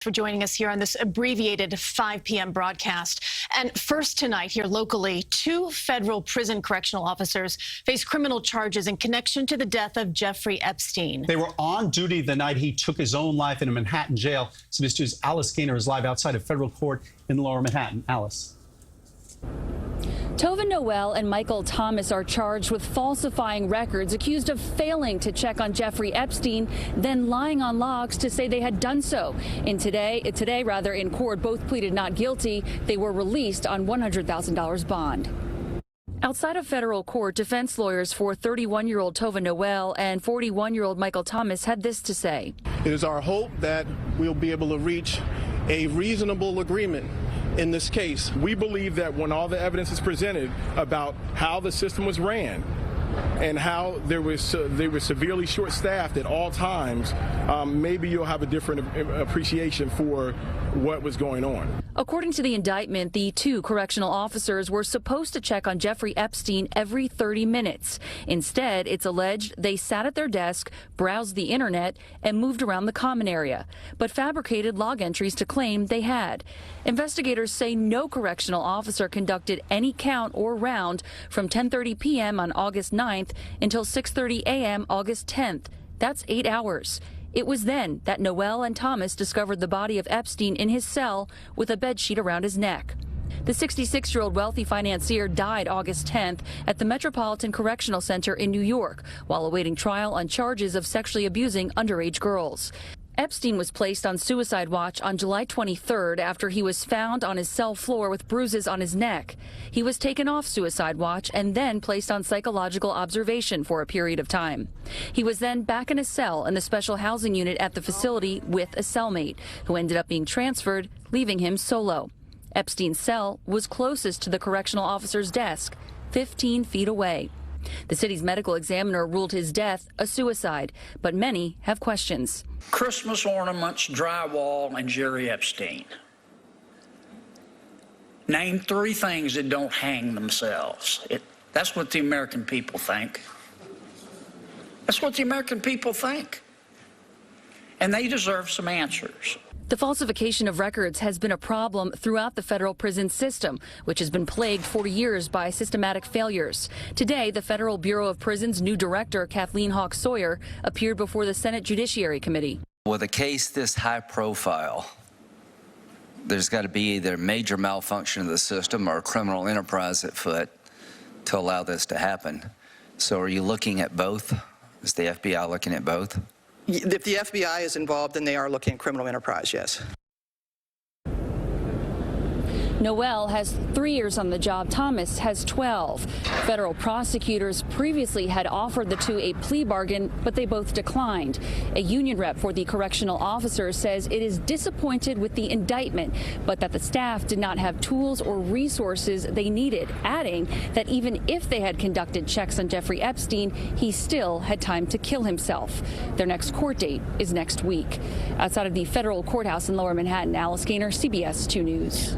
For joining us here on this abbreviated 5 p.m. broadcast. And first tonight here locally, 2 federal prison correctional officers face criminal charges in connection to the death of Jeffrey Epstein. They were on duty the night he took his own life in a Manhattan jail. CBS 2's Alice Gaynor is live outside of federal court in Lower Manhattan. Alice. Tova Noel and Michael Thomas are charged with falsifying records, accused of failing to check on Jeffrey Epstein, then lying on logs to say they had done so. Today, in court, both pleaded not guilty. They were released on $100,000 bond. Outside of federal court, defense lawyers for 31-year-old Tova Noel and 41-year-old Michael Thomas had this to say. It is our hope that we'll be able to reach a reasonable agreement in this case. We believe that when all the evidence is presented about how the system was ran and how they were severely short-staffed at all times, maybe you'll have a different appreciation for what was going on. According to the indictment, the 2 correctional officers were supposed to check on Jeffrey Epstein every 30 minutes. Instead, it's alleged they sat at their desk, browsed the internet, and moved around the common area, but fabricated log entries to claim they had. Investigators say no correctional officer conducted any count or round from 10:30 p.m. on August 9th until 6:30 a.m. August 10th. That's 8 hours. It was then that Noel and Thomas discovered the body of Epstein in his cell with a bedsheet around his neck. The 66-year-old wealthy financier died August 10th at the Metropolitan Correctional Center in New York while awaiting trial on charges of sexually abusing underage girls. Epstein was placed on suicide watch on July 23rd after he was found on his cell floor with bruises on his neck. He was taken off suicide watch and then placed on psychological observation for a period of time. He was then back in his cell in the special housing unit at the facility with a cellmate who ended up being transferred, leaving him solo. Epstein's cell was closest to the correctional officer's desk, 15 feet away. The city's medical examiner ruled his death a suicide, but many have questions. Christmas ornaments, drywall, and Jerry Epstein. Name 3 things that don't hang themselves. That's what the American people think. That's what the American people think. And they deserve some answers. The falsification of records has been a problem throughout the federal prison system, which has been plagued for years by systematic failures. Today, the Federal Bureau of Prisons' new director, Kathleen Hawk Sawyer, appeared before the Senate Judiciary Committee. With a case this high profile, there's got to be either major malfunction of the system or a criminal enterprise at foot to allow this to happen. So are you looking at both? Is the FBI looking at both? If the FBI is involved, then they are looking at criminal enterprise, yes. Noel has 3 years on the job. Thomas has 12. Federal prosecutors previously had offered the 2 a plea bargain, but they both declined. A union rep for the correctional officers says it is disappointed with the indictment, but that the staff did not have tools or resources they needed, adding that even if they had conducted checks on Jeffrey Epstein, he still had time to kill himself. Their next court date is next week. Outside of the federal courthouse in Lower Manhattan, Alice Gaynor, CBS 2 News.